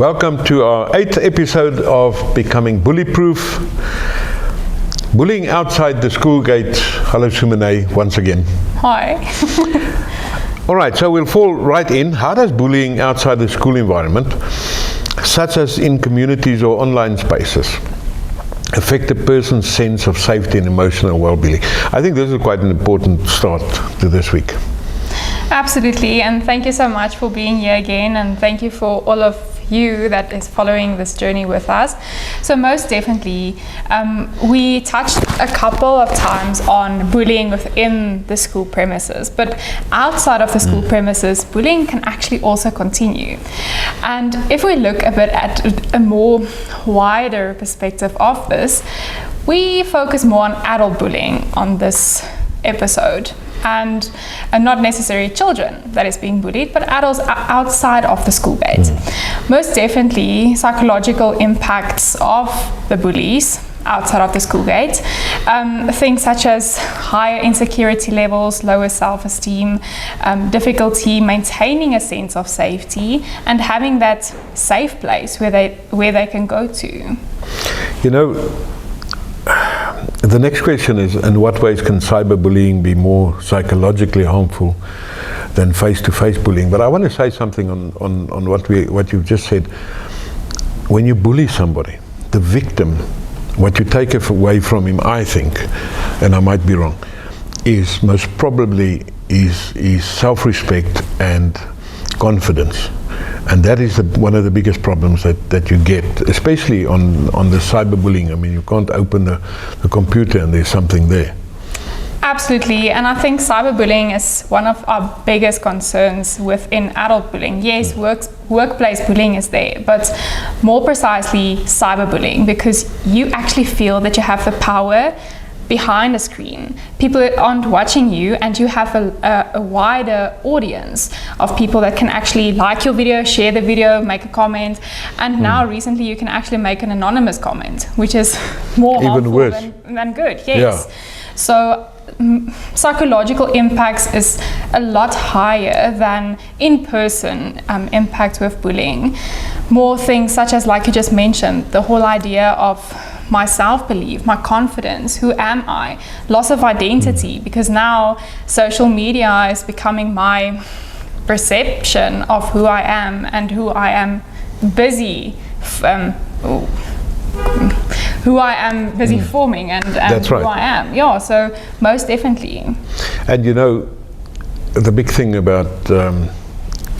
Welcome to our 8th episode of Becoming Bully-Proof. Bullying outside the school gate. Hello Sumoné, once again. Hi. All right, so we'll fall right in. How does bullying outside the school environment, such as in communities or online spaces, affect a person's sense of safety and emotional well-being? I think this is quite an important start to this week. Absolutely, and thank you so much for being here again, and thank you for all of you that is following this journey with us. So most definitely, we touched a couple of times on bullying within the school premises, but outside of the school premises, bullying can actually also continue. And if we look a bit at a more wider perspective of this, we focus more on adult bullying on this episode. And not necessarily children that is being bullied, but adults outside of the school gate. Most definitely, psychological impacts of the bullies outside of the school gate, things such as higher insecurity levels, lower self-esteem, difficulty maintaining a sense of safety, and having that safe place where they can go to. You know, the next question is, in what ways can cyberbullying be more psychologically harmful than face-to-face bullying? But I want to say something on what you've just said. When you bully somebody, the victim, what you take away from him, I think, and I might be wrong, is most probably is self-respect and confidence. And that is one of the biggest problems that you get, especially on the cyberbullying. I mean, you can't open the computer and there's something there. Absolutely, and I think cyberbullying is one of our biggest concerns within adult bullying. Yes, workplace bullying is there, but more precisely cyberbullying, because you actually feel that you have the power behind a screen. People aren't watching you, and you have a wider audience of people that can actually like your video, share the video, make a comment, and now recently you can actually make an anonymous comment, which is more harmful than good. Yes. Yeah. So psychological impacts is a lot higher than in-person impact with bullying. More things such as, like you just mentioned, the whole idea of my self-belief, my confidence, who am I, loss of identity, because now social media is becoming my perception of who I am and who I am busy forming and That's right. Who I am. Yeah, so most definitely. And you know, the big thing about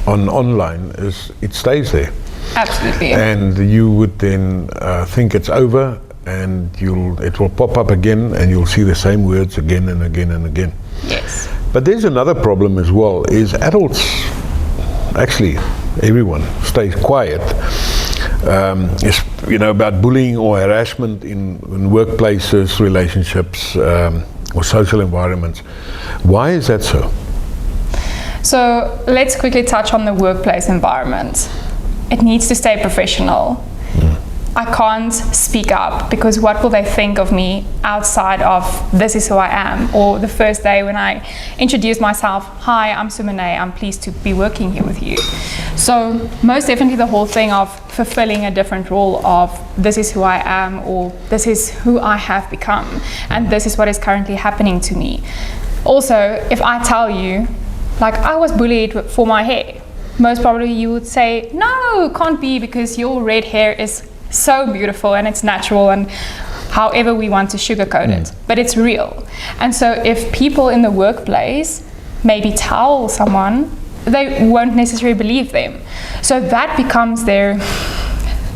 online is it stays there. Absolutely. And you would then think it's over, and it will pop up again, and you'll see the same words again and again and again. Yes. But there's another problem as well, is adults, actually everyone, stays quiet. About bullying or harassment in workplaces, relationships, or social environments. Why is that so? So let's quickly touch on the workplace environment. It needs to stay professional. I can't speak up, because what will they think of me outside of this is who I am? Or the first day when I introduce myself, hi, I'm Sumoné, I'm pleased to be working here with you. So most definitely the whole thing of fulfilling a different role of this is who I am, or this is who I have become, and this is what is currently happening to me. Also, if I tell you, like, I was bullied for my hair, most probably you would say, no, can't be, because your red hair is so beautiful and it's natural, and however we want to sugarcoat it, but it's real. And so if people in the workplace maybe tell someone, they won't necessarily believe them. So that becomes their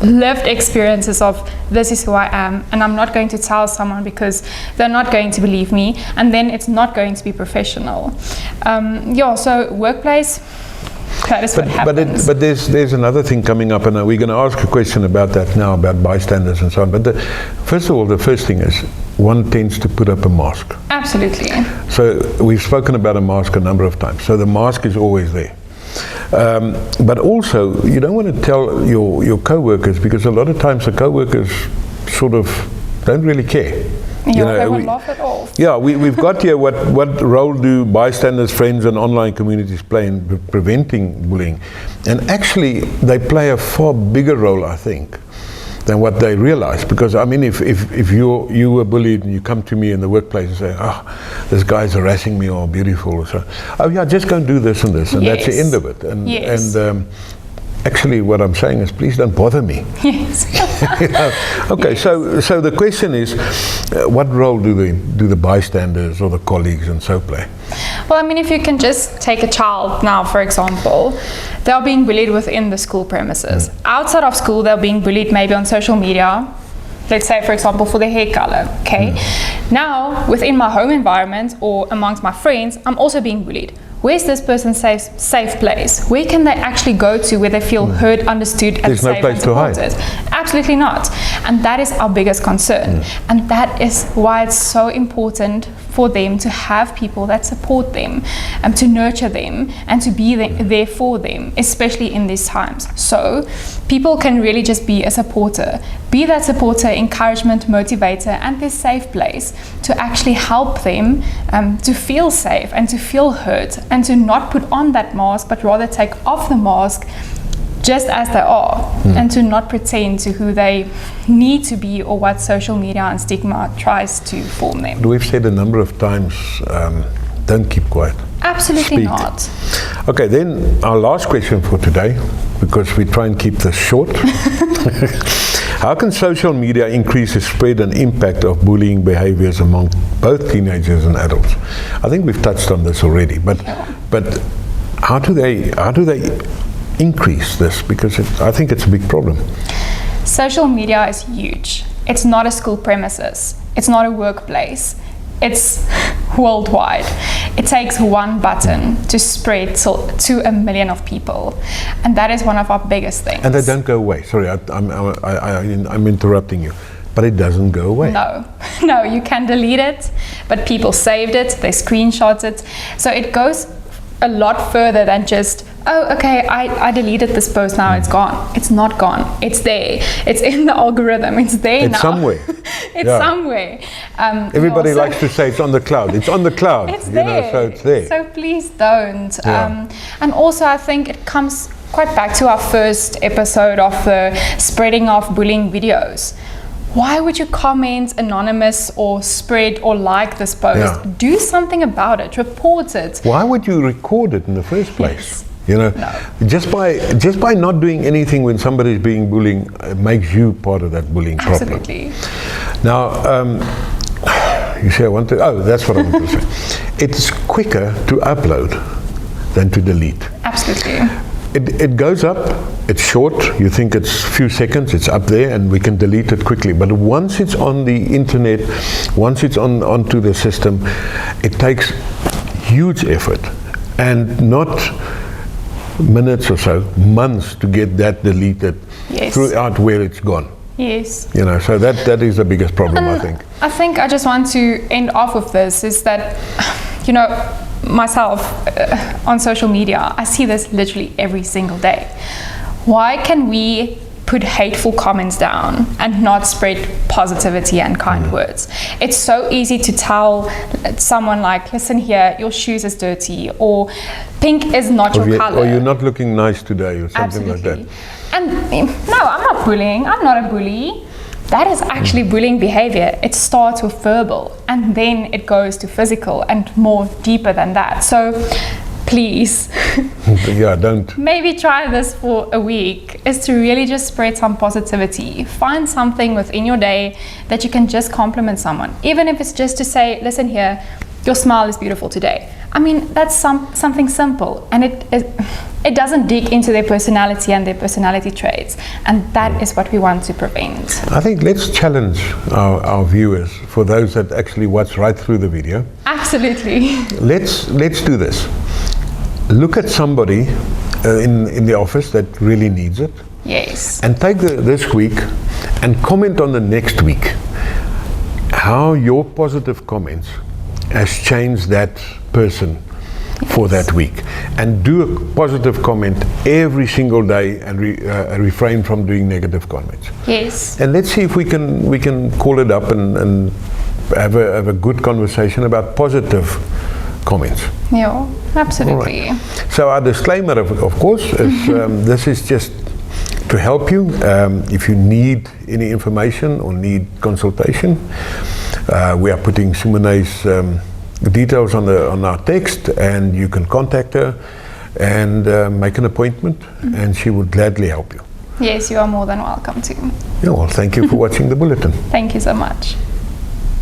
lived experiences of this is who I am, and I'm not going to tell someone because they're not going to believe me, and then it's not going to be professional. So workplace, that is what happens. But there's another thing coming up, and we're going to ask a question about that now, about bystanders and so on. But first of all, the first thing is, one tends to put up a mask. Absolutely. So we've spoken about a mask a number of times. So the mask is always there. But also, you don't want to tell your co-workers, because a lot of times the co-workers sort of don't really care. They would laugh it off. Yeah, we've got here what role do bystanders, friends and online communities play in preventing bullying. And actually they play a far bigger role, I think, than what they realize. Because I mean, if you were bullied and you come to me in the workplace and say, oh, this guy's harassing me, or beautiful, or so, oh yeah, just go and do this and this, and that's the end of it. And actually what I'm saying is, please don't bother me. Yes. Okay, so the question is, what role do the bystanders or the colleagues and so play? Well, I mean, if you can just take a child now, for example, they are being bullied within the school premises. Outside of school, they're being bullied maybe on social media. Let's say, for example, for their hair color, okay? Now, within my home environment or amongst my friends, I'm also being bullied. Where's this person's safe place? Where can they actually go to where they feel heard, understood, and safe and supported? Absolutely not. And that is our biggest concern. And that is why it's so important for them to have people that support them, to nurture them, and to be there for them, especially in these times. So people can really just be a supporter. Be that supporter, encouragement, motivator, and their safe place to actually help them to feel safe and to feel heard, and to not put on that mask, but rather take off the mask just as they are, and to not pretend to who they need to be or what social media and stigma tries to form them. We've said a number of times, don't keep quiet. Absolutely Speak. Not. Okay, then our last question for today, because we try and keep this short. How can social media increase the spread and impact of bullying behaviors among both teenagers and adults? I think we've touched on this already, but how do they increase this? Because I think it's a big problem. Social media is huge. It's not a school premises. It's not a workplace. It's worldwide. It takes one button to spread to 1 million of people, and that is one of our biggest things. And they don't go away. Sorry, I'm interrupting you, but it doesn't go away. No, you can delete it, but people saved it, they screenshot it, so it goes a lot further than just, oh, okay, I deleted this post, now it's gone. It's not gone. It's there. It's in the algorithm. It's there now. It's somewhere. It's somewhere. Everybody likes to say it's on the cloud. It's on the cloud. It's there. So it's there. So please don't. And also, I think it comes quite back to our first episode of the spreading of bullying videos. Why would you comment anonymous or spread or like this post? Yeah. Do something about it. Report it. Why would you record it in the first place? You know, just by not doing anything when somebody is being bullied, it makes you part of that bullying problem. Absolutely. Now, you say that's what I want to say. It's quicker to upload than to delete. Absolutely. It goes up, it's short, you think it's a few seconds, it's up there and we can delete it quickly. But once it's on the internet, once it's onto the system, it takes huge effort, and not minutes or so, months to get that deleted throughout where it's gone. Yes. You know, so that is the biggest problem, I think. I just want to end off with this, is that, you know, myself on social media, I see this literally every single day. Why can we put hateful comments down and not spread positivity and kind words? It's so easy to tell someone like, listen here, your shoes is dirty, or pink is not your color. Or you're not looking nice today, or something like that. And no, I'm not bullying. I'm not a bully. That is actually bullying behavior. It starts with verbal, and then it goes to physical and more deeper than that. So please, don't. Maybe try this for a week, is to really just spread some positivity. Find something within your day that you can just compliment someone. Even if it's just to say, listen here, your smile is beautiful today. I mean, that's something simple, and it doesn't dig into their personality and their personality traits, and that is what we want to prevent. I think let's challenge our viewers, for those that actually watch right through the video. Absolutely. Let's do this. Look at somebody in the office that really needs it. Yes. And take this week and comment on the next week how your positive comments has changed that person for that week, and do a positive comment every single day, and refrain from doing negative comments. Yes. And let's see if we can call it up and have a good conversation about positive comments. Yeah, absolutely. Right. So our disclaimer, of course, is this is just to help you. If you need any information or need consultation, we are putting Sumoné's details on our text, and you can contact her and make an appointment, and she would gladly help you. Yes, you are more than welcome to. Yeah, well, thank you for watching the Bulletin. Thank you so much.